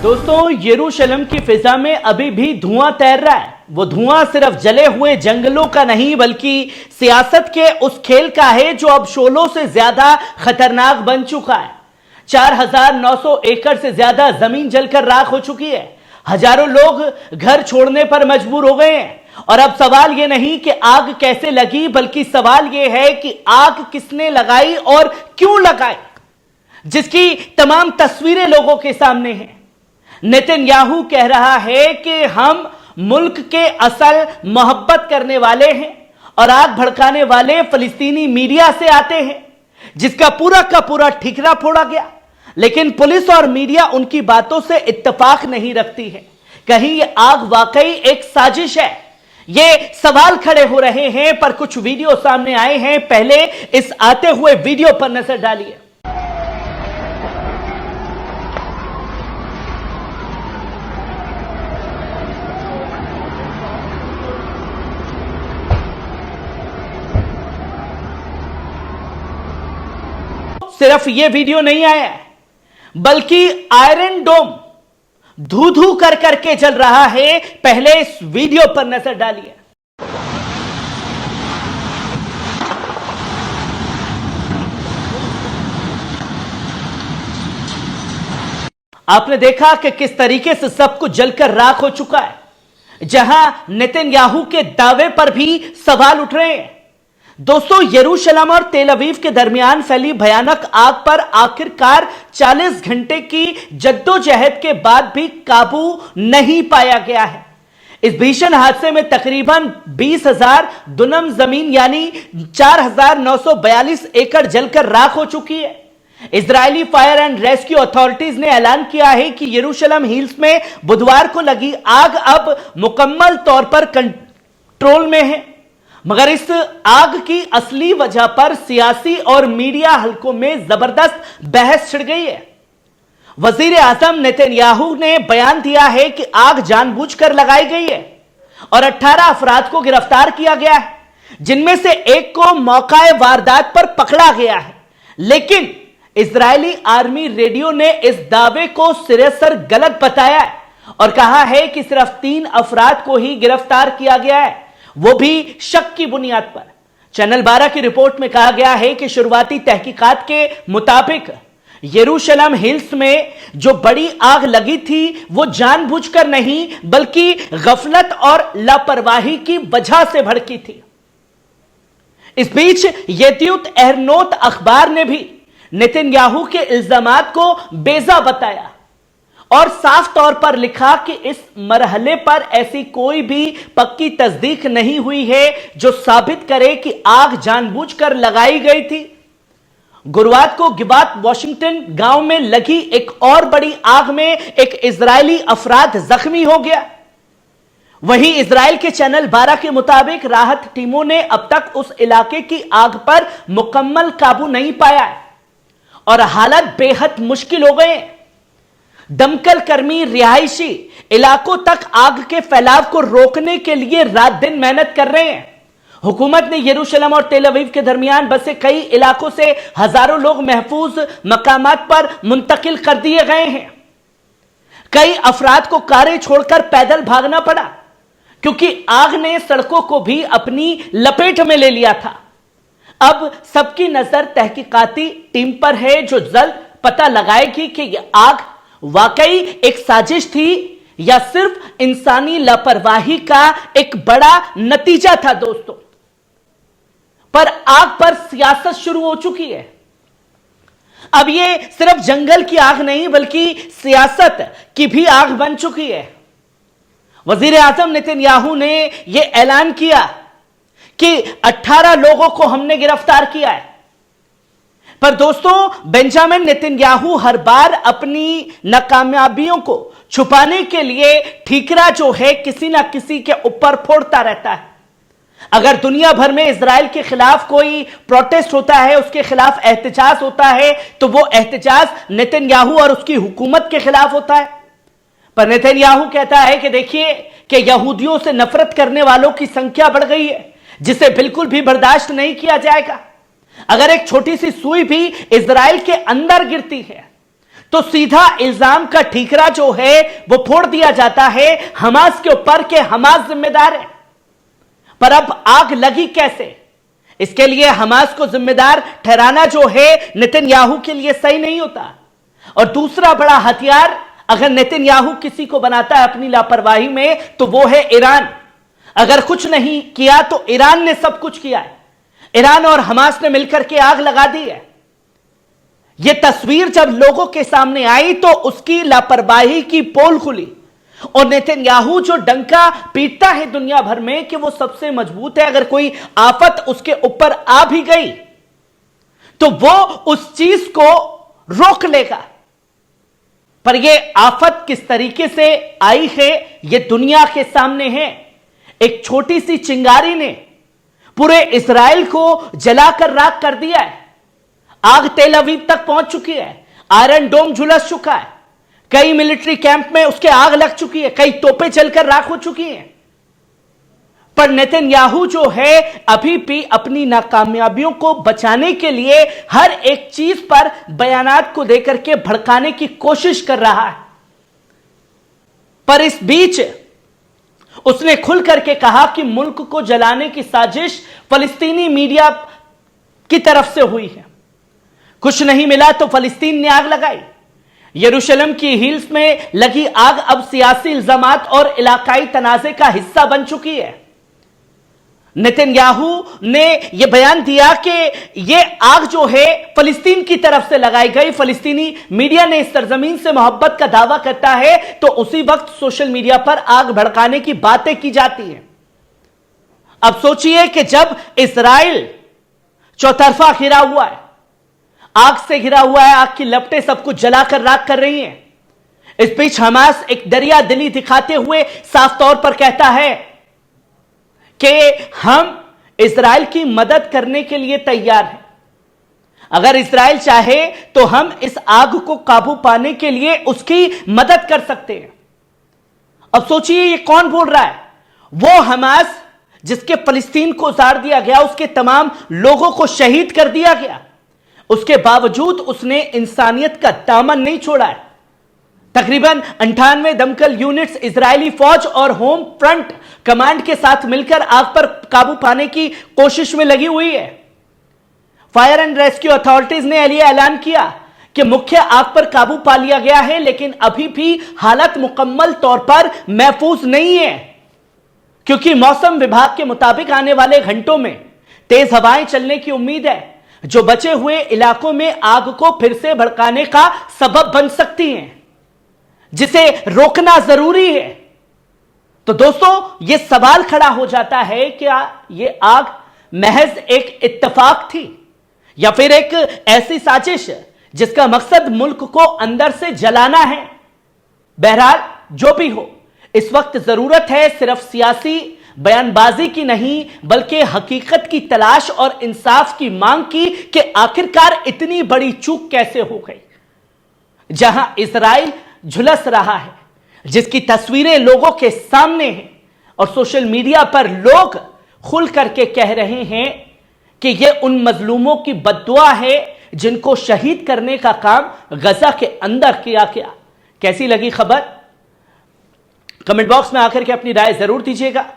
दोस्तों, यरूशलेम की फिजा में अभी भी धुआं तैर रहा है। वो धुआं सिर्फ जले हुए जंगलों का नहीं बल्कि सियासत के उस खेल का है जो अब शोलों से ज्यादा खतरनाक बन चुका है। 4,900 एकड़ से ज्यादा जमीन जलकर राख हो चुकी है। हजारों लोग घर छोड़ने पर मजबूर हो गए हैं। और अब सवाल यह नहीं कि आग कैसे लगी, बल्कि सवाल यह है कि आग किसने लगाई और क्यों लगाई, जिसकी तमाम तस्वीरें लोगों के सामने हैं। नेतन्याहू कह रहा है कि हम मुल्क के असल मोहब्बत करने वाले हैं और आग भड़काने वाले फिलिस्तीनी मीडिया से आते हैं, जिसका पूरा का पूरा ठिकरा फोड़ा गया। लेकिन पुलिस और मीडिया उनकी बातों से इत्तेफाक नहीं रखती है। कहीं यह आग वाकई एक साजिश है? ये सवाल खड़े हो रहे हैं, पर कुछ वीडियो सामने आए हैं। पहले इस आते हुए वीडियो पर नजर डालिए। सिर्फ यह वीडियो नहीं आया है, बल्कि आयरन डोम धू धू कर करके जल रहा है। पहले इस वीडियो पर नजर डालिए। आपने देखा कि किस तरीके से सब कुछ जलकर राख हो चुका है, जहां नेतन्याहू के दावे पर भी सवाल उठ रहे हैं। दोस्तों, यरूशलेम और तेल अवीव के दरमियान फैली भयानक आग पर आखिरकार 40 घंटे की जद्दोजहद के बाद भी काबू नहीं पाया गया है। इस भीषण हादसे में तकरीबन 20,000 दुनम जमीन यानी 4,942 एकड़ जलकर राख हो चुकी है। Israeli fire and rescue authorities ने ऐलान किया है कि यरूशलेम हिल्स में बुधवार को लगी आग अब मुकम्मल तौर पर कंट्रोल में है। मगर इस आग की असली वजह पर सियासी और मीडिया हलकों में जबरदस्त बहस छिड़ गई है। वजीर आजम नेतन्याहू ने बयान दिया है कि आग जानबूझकर लगाई गई है और 18 अफराद को गिरफ्तार किया गया है, जिनमें से एक को मौकाए वारदात पर पकड़ा गया है। लेकिन इजरायली आर्मी रेडियो ने इस दावे को सिरेसर गलत बताया है और कहा है कि सिर्फ 3 अफराद को ही गिरफ्तार किया गया है, वो भी शक की बुनियाद पर। चैनल 12 की रिपोर्ट में कहा गया है कि शुरुआती तहकीकात के मुताबिक यरूशलेम हिल्स में जो बड़ी आग लगी थी वो जानबूझकर नहीं बल्कि गफलत और लापरवाही की वजह से भड़की थी। इस बीच येदियोत अहरोनोत अखबार ने भी नेतन्याहू के इल्जामात को बेजा बताया और साफ तौर पर लिखा कि इस मरहले पर ऐसी कोई भी पक्की तस्दीक नहीं हुई है जो साबित करे कि आग जानबूझकर लगाई गई थी। गुरुवार को गिबात वॉशिंगटन गांव में लगी एक और बड़ी आग में एक इजरायली अफराद जख्मी हो गया। वहीं इजराइल के चैनल 12 के मुताबिक राहत टीमों ने अब तक उस इलाके की आग पर मुकम्मल काबू नहीं पाया है और हालात बेहद मुश्किल हो गए। दमकल कर्मी रिहायशी इलाकों तक आग के फैलाव को रोकने के लिए रात दिन मेहनत कर रहे हैं। हुकूमत ने यरूशलेम और तेल अवीव के दरमियान बसे कई इलाकों से हजारों लोग महफूज मकामात पर मुंतकिल कर दिए गए हैं। कई अफराद को कारें छोड़कर पैदल भागना पड़ा क्योंकि आग ने सड़कों को भी अपनी लपेट में ले लिया था। अब सबकी नजर तहकीकाती टीम पर है जो जल्द पता लगाएगी कि यह आग वाकई एक साजिश थी या सिर्फ इंसानी लापरवाही का एक बड़ा नतीजा था। दोस्तों, पर आग पर सियासत शुरू हो चुकी है। अब यह सिर्फ जंगल की आग नहीं बल्कि सियासत की भी आग बन चुकी है। वजीर आजम नेतन्याहू ने यह ऐलान किया कि 18 लोगों को हमने गिरफ्तार किया है। पर दोस्तों, बेंजामिन नेतन्याहू हर बार अपनी नाकामयाबियों को छुपाने के लिए ठीकरा जो है किसी ना किसी के ऊपर फोड़ता रहता है। अगर दुनिया भर में इजराइल के खिलाफ कोई प्रोटेस्ट होता है, उसके खिलाफ एहतजाज होता है, तो वो एहतजाज नेतन्याहू और उसकी हुकूमत के खिलाफ होता है। पर नेतन्याहू कहता है कि देखिए कि यहूदियों से नफरत करने वालों की संख्या बढ़ गई है, जिसे बिल्कुल भी बर्दाश्त नहीं किया जाएगा। अगर एक छोटी सी सुई भी इजराइल के अंदर गिरती है तो सीधा इल्जाम का ठीकरा जो है वो फोड़ दिया जाता है हमास के ऊपर के हमास जिम्मेदार है। पर अब आग लगी कैसे, इसके लिए हमास को जिम्मेदार ठहराना जो है नेतन्याहू के लिए सही नहीं होता। और दूसरा बड़ा हथियार अगर नेतन्याहू किसी को बनाता है अपनी लापरवाही में तो वो है ईरान। अगर कुछ नहीं किया तो ईरान ने सब कुछ किया है। ईरान और हमास ने मिलकर के आग लगा दी है। यह तस्वीर जब लोगों के सामने आई तो उसकी लापरवाही की पोल खुली और नेतन्याहू जो डंका पीटता है दुनिया भर में कि वो सबसे मजबूत है, अगर कोई आफत उसके ऊपर आ भी गई तो वो उस चीज को रोक लेगा। पर यह आफत किस तरीके से आई है यह दुनिया के सामने है। एक छोटी सी चिंगारी ने पूरे इजराइल को जलाकर राख कर दिया है। आग तेल अवीव तक पहुंच चुकी है। आयरन डोम झुलस चुका है। कई मिलिट्री कैंप में उसके आग लग चुकी है। कई तोपें जलकर राख हो चुकी हैं। पर नेतन्याहू जो है अभी भी अपनी नाकामयाबियों को बचाने के लिए हर एक चीज पर बयानात को देकर के भड़काने की कोशिश कर रहा है। पर इस बीच उसने खुल करके कहा कि मुल्क को जलाने की साजिश फलस्तीनी मीडिया की तरफ से हुई है। कुछ नहीं मिला तो फलस्तीन ने आग लगाई। यरूशलेम की हिल्स में लगी आग अब सियासी इल्जामात और इलाकाई तनाजे का हिस्सा बन चुकी है। नेतन्याहू ने यह बयान दिया कि यह आग जो है फलस्तीन की तरफ से लगाई गई। फलस्तीनी मीडिया ने इस सरजमीन से मोहब्बत का दावा करता है तो उसी वक्त सोशल मीडिया पर आग भड़काने की बातें की जाती हैं। अब सोचिए कि जब इजराइल चौतरफा घिरा हुआ है, आग से घिरा हुआ है, आग की लपटें सब कुछ जलाकर राख कर रही हैं, इस बीच हमास एक दरिया दिली दिखाते हुए साफ तौर पर कहता है कि हम इजराइल की मदद करने के लिए तैयार हैं। अगर इजराइल चाहे तो हम इस आग को काबू पाने के लिए उसकी मदद कर सकते हैं। अब सोचिए ये कौन बोल रहा है? वो हमास जिसके फलस्तीन को उजाड़ दिया गया, उसके तमाम लोगों को शहीद कर दिया गया, उसके बावजूद उसने इंसानियत का दामन नहीं छोड़ा है। तकरीबन 98 दमकल यूनिट्स इजरायली फौज और होम फ्रंट कमांड के साथ मिलकर आग पर काबू पाने की कोशिश में लगी हुई है। फायर एंड रेस्क्यू अथॉरिटीज ने यह ऐलान किया कि मुख्य आग पर काबू पा लिया गया है, लेकिन अभी भी हालत मुकम्मल तौर पर महफूज नहीं है, क्योंकि मौसम विभाग के मुताबिक आने वाले घंटों में तेज हवाएं चलने की उम्मीद है, जो बचे हुए इलाकों में आग को फिर से भड़काने का सबब बन सकती हैं, जिसे रोकना जरूरी है। तो दोस्तों यह सवाल खड़ा हो जाता है कि क्या यह आग महज एक इत्तेफाक थी या फिर एक ऐसी साजिश जिसका मकसद मुल्क को अंदर से जलाना है? बहरहाल जो भी हो, इस वक्त जरूरत है सिर्फ सियासी बयानबाजी की नहीं, बल्कि हकीकत की तलाश और इंसाफ की मांग की कि आखिरकार इतनी बड़ी चूक कैसे हो गई। जहां इजराइल झुलस रहा है, जिसकी तस्वीरें लोगों के सामने हैं और सोशल मीडिया पर लोग खुल करके कह रहे हैं कि यह उन मजलूमों की बद्दुआ है जिनको शहीद करने का काम गजा के अंदर किया गया। कैसी लगी खबर? कमेंट बॉक्स में आकर के अपनी राय जरूर दीजिएगा।